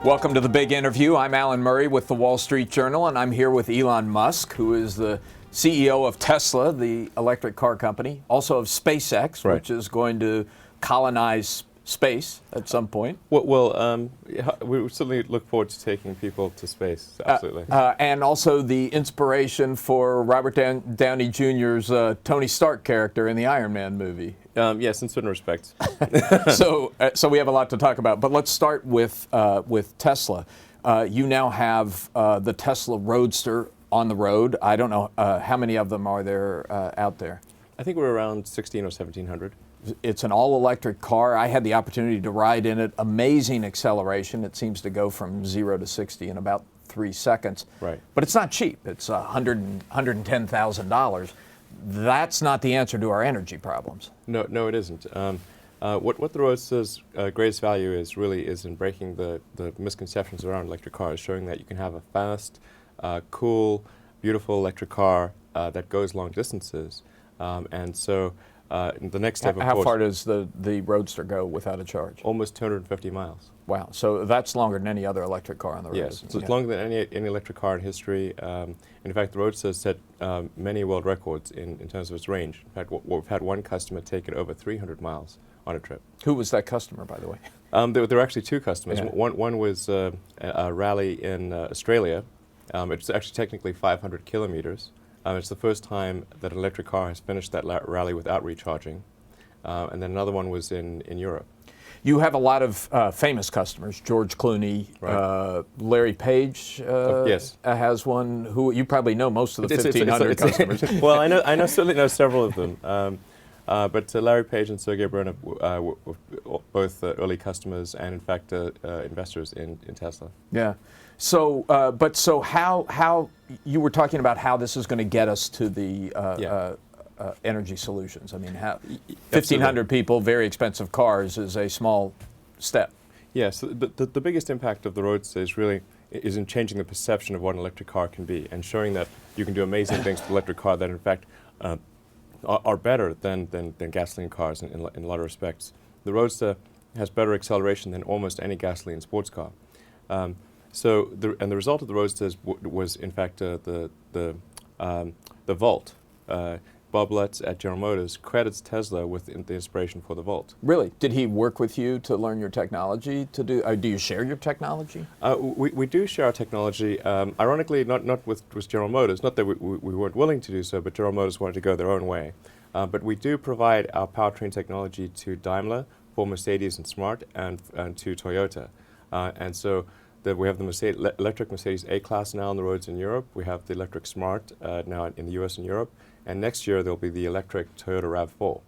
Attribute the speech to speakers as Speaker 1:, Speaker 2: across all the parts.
Speaker 1: Welcome to the big interview. I'm Alan Murray with the Wall Street Journal, and I'm here with Elon Musk, who is the CEO of Tesla, the electric car company, also of SpaceX,
Speaker 2: Right.
Speaker 1: which is going to colonize space at some point.
Speaker 2: Well, we certainly look forward to taking people to space, absolutely.
Speaker 1: And also the inspiration for Robert Downey Jr.'s Tony Stark character in the Iron Man movie.
Speaker 2: Yes, in certain respects.
Speaker 1: So we have a lot to talk about. But let's start with Tesla. You now have the Tesla Roadster on the road. I don't know how many of them are there out there.
Speaker 2: I think we're around 16 or 1,700.
Speaker 1: It's an all-electric car. I had the opportunity to ride in it. Amazing acceleration. It seems to go from 0 to 60 in about 3 seconds.
Speaker 2: Right.
Speaker 1: But it's not cheap. It's $110,000. That's not the answer to our energy problems.
Speaker 2: No, it isn't. What the Roadster's greatest value is really is in breaking the misconceptions around electric cars, showing that you can have a fast, cool, beautiful electric car that goes long distances. And so the next step, of course...
Speaker 1: How far does the Roadster go without a charge?
Speaker 2: Almost 250 miles.
Speaker 1: Wow. So that's longer than any other electric car on the road.
Speaker 2: Yes, so it's longer than any electric car in history. In fact, the Roadster has set many world records in terms of its range. In fact, we've had one customer take it over 300 miles on a trip.
Speaker 1: Who was that customer, by the way?
Speaker 2: There were actually two customers.
Speaker 1: Yeah.
Speaker 2: One was a rally in Australia. It's actually technically 500 kilometers. It's the first time that an electric car has finished that rally without recharging. And then another one was in Europe.
Speaker 1: You have a lot of famous customers. George Clooney,
Speaker 2: Right.
Speaker 1: Larry Page
Speaker 2: yes.
Speaker 1: has one. Who you probably know most of the 1,500 customers.
Speaker 2: Well, I certainly know several of them. But Larry Page and Sergey Brin were both early customers and, in fact, investors in Tesla.
Speaker 1: Yeah. So, so how you were talking about how this is going to get us to the energy solutions. I mean, 1,500 people, very expensive cars is a small step.
Speaker 2: Yes, the biggest impact of the Roadster is in changing the perception of what an electric car can be and showing that you can do amazing things with an electric car that, in fact, are better than gasoline cars in a lot of respects. The Roadster has better acceleration than almost any gasoline sports car. So the result of the Roadster was in fact the Volt. Bob Lutz at General Motors credits Tesla with the inspiration for the Volt.
Speaker 1: Really? Did he work with you to learn your technology? Do you share your technology?
Speaker 2: We do share our technology. Ironically, not with General Motors. Not that we weren't willing to do so, but General Motors wanted to go their own way. But we do provide our powertrain technology to Daimler, for Mercedes and Smart, and to Toyota. And so we have the electric Mercedes A-Class now on the roads in Europe. We have the electric Smart now in the US and Europe. And next year there'll be the electric Toyota RAV4.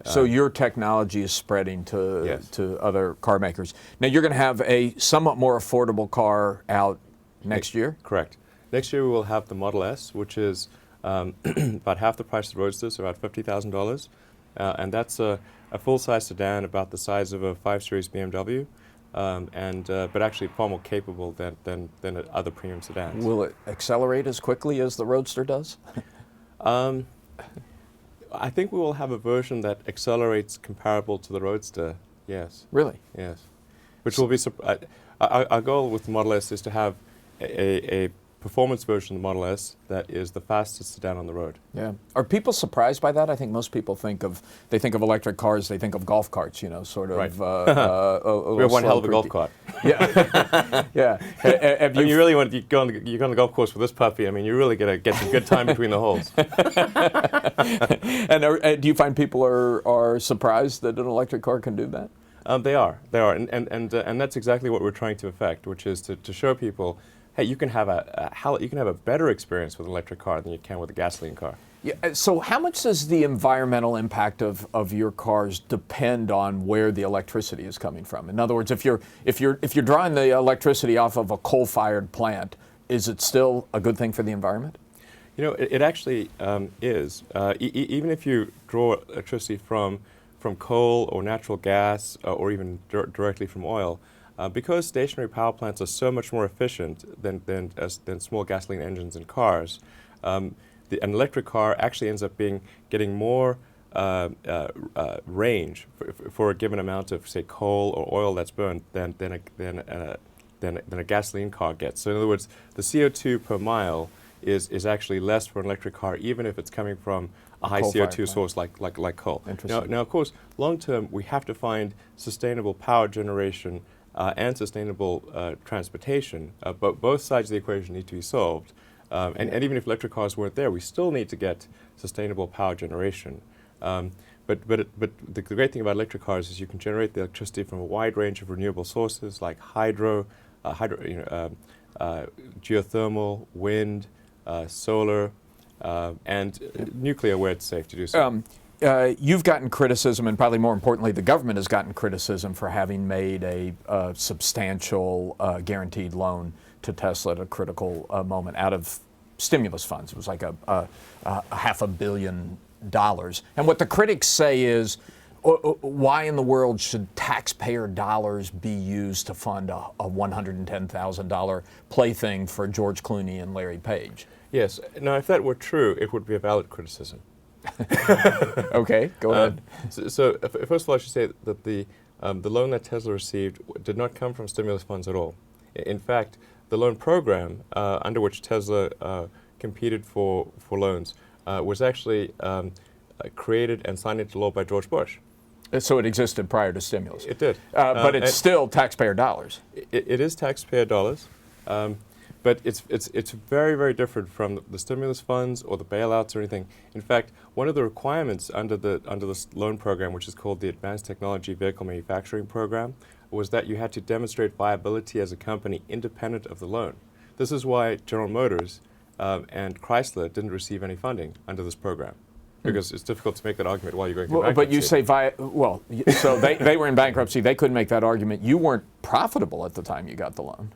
Speaker 1: So your technology is spreading
Speaker 2: Yes.
Speaker 1: to other car makers. Now you're going to have a somewhat more affordable car out next year?
Speaker 2: Correct. Next year we will have the Model S, which is about half the price of the Roadster, so about $50,000. And that's a full-size sedan about the size of a 5 Series BMW. But actually far more capable than other premium sedans.
Speaker 1: Will it accelerate as quickly as the Roadster does?
Speaker 2: I think we will have a version that accelerates comparable to the Roadster, yes.
Speaker 1: Really?
Speaker 2: Yes. Which will be, our goal with the Model S is to have a performance version of the Model S that is the fastest sedan on the road.
Speaker 1: Yeah. Are people surprised by that? I think most people think of electric cars, they think of golf carts, sort of.
Speaker 2: Right.
Speaker 1: We
Speaker 2: have one hell of a golf cart.
Speaker 1: Yeah. Yeah. Have
Speaker 2: you really want to go on the golf course with this puppy? I mean, you really got to get some good time between the holes.
Speaker 1: And do you find people are surprised that an electric car can do that?
Speaker 2: They are, and that's exactly what we're trying to effect, which is to show people, hey, you can have a better experience with an electric car than you can with a gasoline car.
Speaker 1: Yeah. So how much does the environmental impact of your cars depend on where the electricity is coming from? In other words, if you're drawing the electricity off of a coal-fired plant, is it still a good thing for the environment?
Speaker 2: It actually is. Even if you draw electricity from coal or natural gas or even directly from oil, because stationary power plants are so much more efficient than small gasoline engines in cars, an electric car actually ends up getting more range for a given amount of, say, coal or oil that's burned than than a gasoline car gets. So in other words, the CO2 per mile is actually less for an electric car, even if it's coming from a high CO2 source like coal.
Speaker 1: Interesting.
Speaker 2: Now, of course, long term, we have to find sustainable power generation and sustainable transportation. But both sides of the equation need to be solved. And even if electric cars weren't there, we still need to get sustainable power generation. But the great thing about electric cars is you can generate the electricity from a wide range of renewable sources like hydro, geothermal, wind, solar, and nuclear where it's safe to do so.
Speaker 1: You've gotten criticism, and probably more importantly, the government has gotten criticism for having made a substantial guaranteed loan to Tesla at a critical moment out of stimulus funds. It was like a $500 million. And what the critics say is, why in the world should taxpayer dollars be used to fund a $110,000 plaything for George Clooney and Larry Page?
Speaker 2: Yes. Now, if that were true, it would be a valid criticism.
Speaker 1: Okay, go ahead.
Speaker 2: So first of all, I should say that the loan that Tesla received did not come from stimulus funds at all. In fact, the loan program under which Tesla competed for loans was actually created and signed into law by George Bush.
Speaker 1: So it existed prior to stimulus.
Speaker 2: It did.
Speaker 1: But it's still taxpayer dollars.
Speaker 2: It is taxpayer dollars. But it's very, very different from the stimulus funds or the bailouts or anything. In fact, one of the requirements under this loan program, which is called the Advanced Technology Vehicle Manufacturing Program, was that you had to demonstrate viability as a company independent of the loan. This is why General Motors and Chrysler didn't receive any funding under this program, because it's difficult to make that argument while you're going through bankruptcy.
Speaker 1: But you say so they were in bankruptcy. They couldn't make that argument. You weren't profitable at the time you got the loan.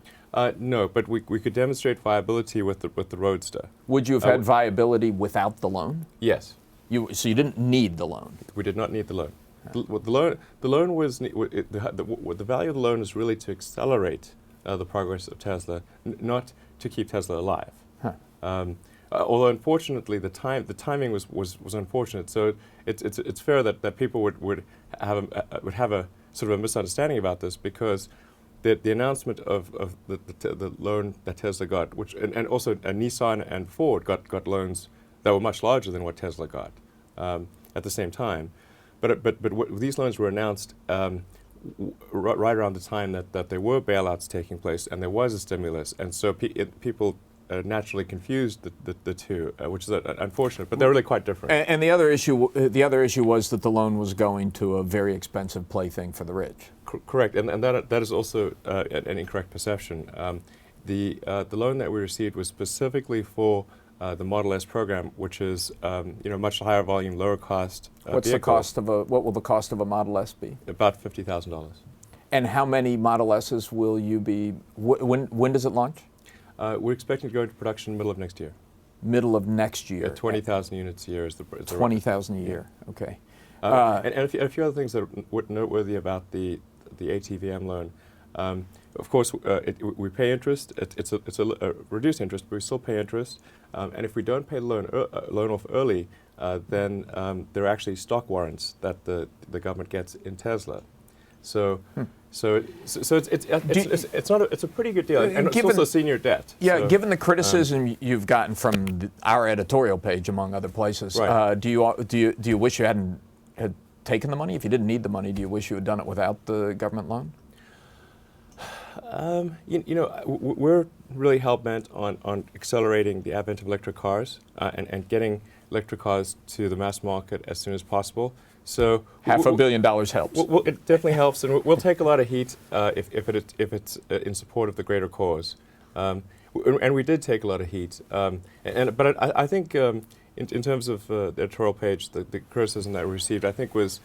Speaker 2: No, but we could demonstrate viability with the Roadster.
Speaker 1: Would you have had viability without the loan?
Speaker 2: Yes.
Speaker 1: So you didn't need the loan.
Speaker 2: We did not need the loan. The loan was the value of the loan is really to accelerate the progress of Tesla, not to keep Tesla alive. Huh. Although unfortunately the timing was unfortunate. So it's fair that people would have a sort of a misunderstanding about this, because the announcement of the loan that Tesla got, which and also Nissan and Ford got loans that were much larger than what Tesla got at the same time, but these loans were announced right around the time that there were bailouts taking place and there was a stimulus, and so people naturally confused the two, which is unfortunate, but they're really quite different.
Speaker 1: And the other issue was that the loan was going to a very expensive plaything for the rich.
Speaker 2: Correct, and that is also an incorrect perception. The loan that we received was specifically for the Model S program, which is much higher volume, lower cost.
Speaker 1: What will the cost of a Model S be?
Speaker 2: About $50,000.
Speaker 1: And how many Model S's will you be? When does it launch?
Speaker 2: We're expecting to go into production middle of next year.
Speaker 1: Middle of next year.
Speaker 2: 20,000 units a year is the
Speaker 1: 20,000 a year. Yeah. Okay.
Speaker 2: And a few other things that are noteworthy about the ATVM loan. Of course, we pay interest. It's a reduced interest, but we still pay interest. And if we don't pay the loan off early, then there are actually stock warrants that the government gets in Tesla. So it's a pretty good deal, and it's also senior debt.
Speaker 1: Yeah,
Speaker 2: so,
Speaker 1: given the criticism you've gotten from our editorial page, among other places,
Speaker 2: right.
Speaker 1: Do you wish you had taken the money? If you didn't need the money, do you wish you had done it without the government loan?
Speaker 2: We're really hell-bent on accelerating the advent of electric cars and getting electric cars to the mass market as soon as possible. So
Speaker 1: $500 million helps.
Speaker 2: It definitely helps, and we'll take a lot of heat if it's in support of the greater cause. And we did take a lot of heat. But I think in terms of the editorial page, the criticism that we received, I think was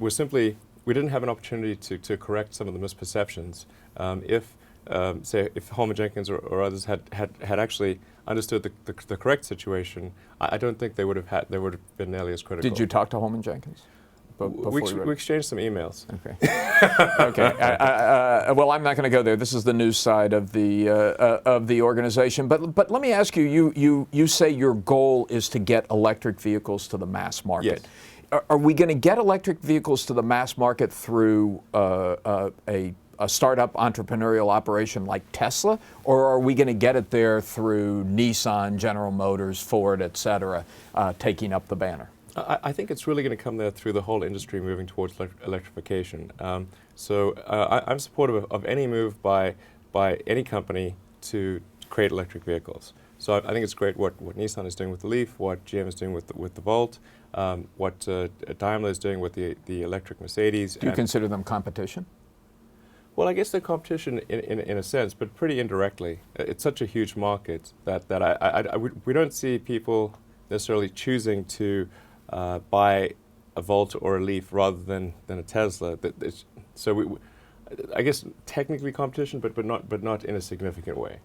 Speaker 2: simply we didn't have an opportunity to correct some of the misperceptions. If Holman Jenkins or others had actually understood the correct situation, I don't think they would have been nearly as critical.
Speaker 1: Did you talk to Holman Jenkins?
Speaker 2: We exchanged some emails.
Speaker 1: Okay. Okay. Well, I'm not going to go there. This is the news side of the organization. But let me ask you. You say your goal is to get electric vehicles to the mass market.
Speaker 2: Yes.
Speaker 1: Are we going to get electric vehicles to the mass market through a a startup entrepreneurial operation like Tesla, or are we going to get it there through Nissan, General Motors, Ford, et cetera, taking up the banner?
Speaker 2: I think it's really going to come there through the whole industry moving towards electrification. I'm supportive of any move by any company to create electric vehicles. So I think it's great what Nissan is doing with the Leaf, what GM is doing with the Volt, what Daimler is doing with the electric Mercedes.
Speaker 1: Do you consider them competition?
Speaker 2: Well, I guess they're competition in a sense, but pretty indirectly. It's such a huge market that we don't see people necessarily choosing to buy a Volt or a Leaf rather than a Tesla. I guess technically competition, but not in a significant way.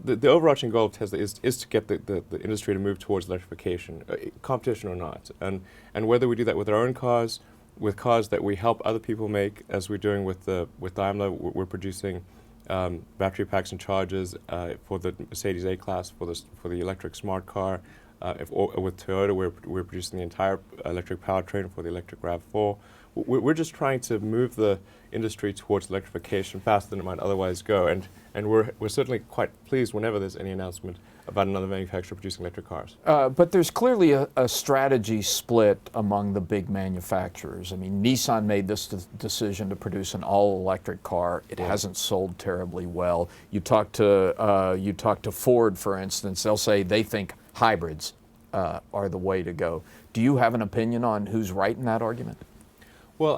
Speaker 2: The overarching goal of Tesla is to get the industry to move towards electrification, competition or not, and whether we do that with our own cars, with cars that we help other people make, as we're doing with Daimler. We're producing battery packs and chargers for the Mercedes A-Class, for the electric smart car. With Toyota, we're producing the entire electric powertrain for the electric RAV4. We're just trying to move the industry towards electrification faster than it might otherwise go, and we're certainly quite pleased whenever there's any announcement about another manufacturer producing electric cars.
Speaker 1: But there's clearly a strategy split among the big manufacturers. I mean, Nissan made this decision to produce an all-electric car. It hasn't sold terribly well. You talk to Ford, for instance. They'll say they think hybrids are the way to go. Do you have an opinion on who's right in that argument?
Speaker 2: Well,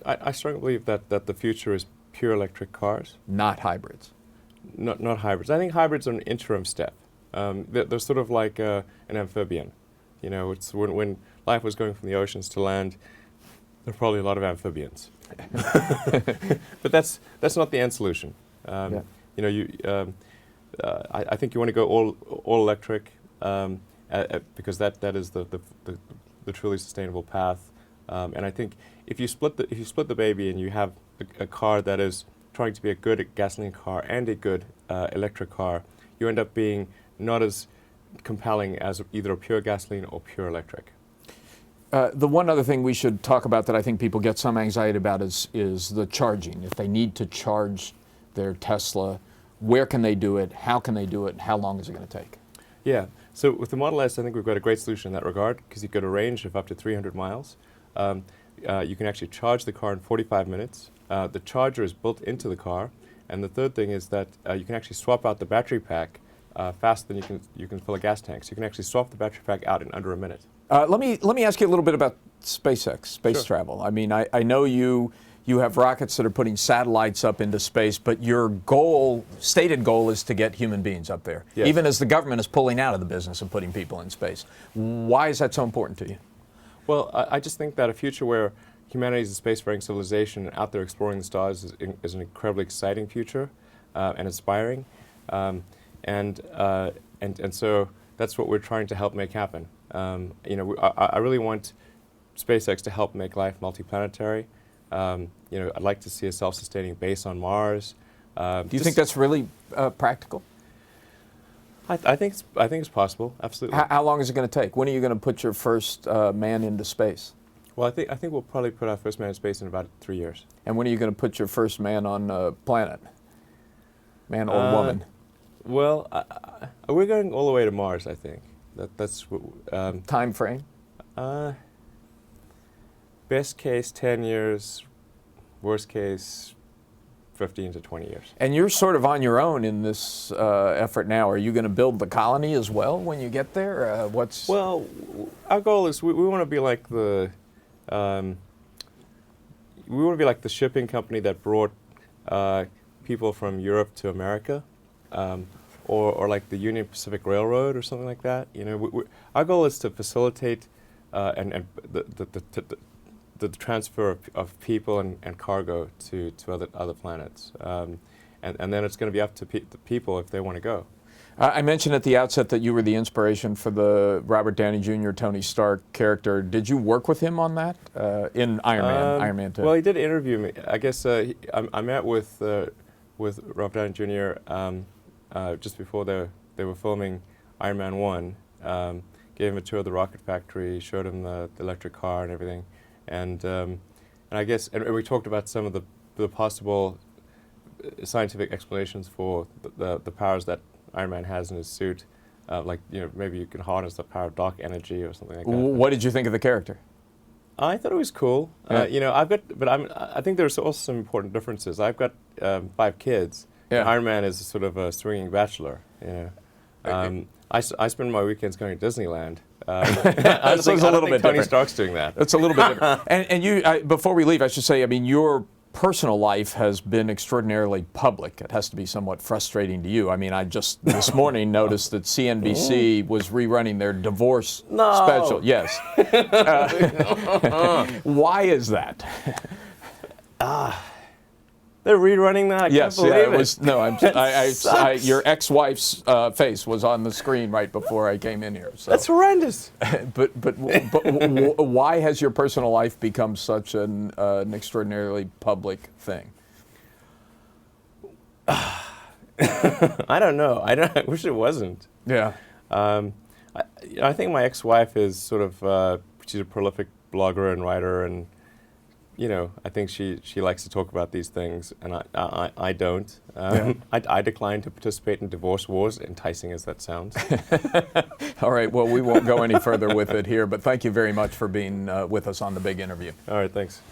Speaker 2: I strongly believe that the future is pure electric cars.
Speaker 1: Not hybrids.
Speaker 2: Not hybrids. I think hybrids are an interim step. They're sort of like an amphibian. You know, it's when life was going from the oceans to land, there were probably a lot of amphibians. But that's not the end solution. You know, I think you want to go all electric because that is the truly sustainable path. And I think if you split the baby and you have a car that is trying to be a good gasoline car and a good electric car, you end up being not as compelling as either a pure gasoline or pure electric.
Speaker 1: The one other thing we should talk about that I think people get some anxiety about is the charging. If they need to charge their Tesla, where can they do it? How can they do it? How long is it going to take?
Speaker 2: Yeah. So with the Model S, I think we've got a great solution in that regard because you've got a range of up to 300 miles. You can actually charge the car in 45 minutes. The charger is built into the car. And the third thing is that you can actually swap out the battery pack faster than you can fill a gas tank. So you can actually swap the battery pack out in under a minute. Let
Speaker 1: me ask you a little bit about SpaceX, space travel. I mean, I know you have rockets that are putting satellites up into space, but your stated goal is to get human beings up there,
Speaker 2: yes,
Speaker 1: even as the government is pulling out of the business of putting people in space. Why is that so important to you?
Speaker 2: Well, I just think that a future where humanity is a spacefaring civilization and out there exploring the stars is an incredibly exciting future and inspiring. And so that's what we're trying to help make happen. You know, I really want SpaceX to help make life multiplanetary. You know, I'd like to see a self-sustaining base on Mars.
Speaker 1: Do you think that's really practical?
Speaker 2: I think it's possible. Absolutely.
Speaker 1: How long is it going to take? When are you going to put your first man into space?
Speaker 2: Well, I think we'll probably put our first man in space in about 3 years.
Speaker 1: And when are you going to put your first man on a planet? Man or woman?
Speaker 2: Well, we're going all the way to Mars. I think that's what.
Speaker 1: Time frame?
Speaker 2: Best case 10 years. Worst case 15 to 20 years.
Speaker 1: And you're sort of on your own in this effort now. Are you going to build the colony as well when you get there?
Speaker 2: Well, our goal is we want to be like the shipping company that brought people from Europe to America, or like the Union Pacific Railroad or something like that. You know, our goal is to facilitate and the transfer of people and cargo to other planets, and then it's going to be up to the people if they want to go.
Speaker 1: I mentioned at the outset that you were the inspiration for the Robert Downey Jr. Tony Stark character. Did you work with him on that in Iron Man 2?
Speaker 2: Well, he did interview me. I guess I met with Robert Downey Jr. Just before they were filming Iron Man 1. Gave him a tour of the rocket factory, showed him the electric car and everything. And And I guess, and we talked about some of the possible scientific explanations for the powers that Iron Man has in his suit. Like, maybe you can harness the power of dark energy or something like that.
Speaker 1: What did you think of the character?
Speaker 2: I thought it was cool.
Speaker 1: Yeah.
Speaker 2: I think there's also some important differences. I've got 5 kids.
Speaker 1: Yeah.
Speaker 2: Iron Man is sort of a swinging bachelor. I spend my weekends going to Disneyland. I don't think Tony
Speaker 1: different.
Speaker 2: Stark's doing that.
Speaker 1: It's a little bit different. And you, before we leave, I should say, I mean, your personal life has been extraordinarily public. It has to be somewhat frustrating to you. I mean, I just this morning noticed that CNBC was rerunning their divorce special. Yes. Why is that?
Speaker 2: They're rerunning that? I can't believe
Speaker 1: it was. No, your ex-wife's face was on the screen right before I came in here. So.
Speaker 2: That's horrendous.
Speaker 1: but why has your personal life become such an extraordinarily public thing?
Speaker 2: I don't know. I wish it wasn't.
Speaker 1: Yeah.
Speaker 2: I think my ex-wife is sort of she's a prolific blogger and writer, and I think she likes to talk about these things, and I don't. I decline to participate in divorce wars, enticing as that sounds.
Speaker 1: All right, well, we won't go any further with it here, but thank you very much for being with us on The Big Interview.
Speaker 2: All right, thanks.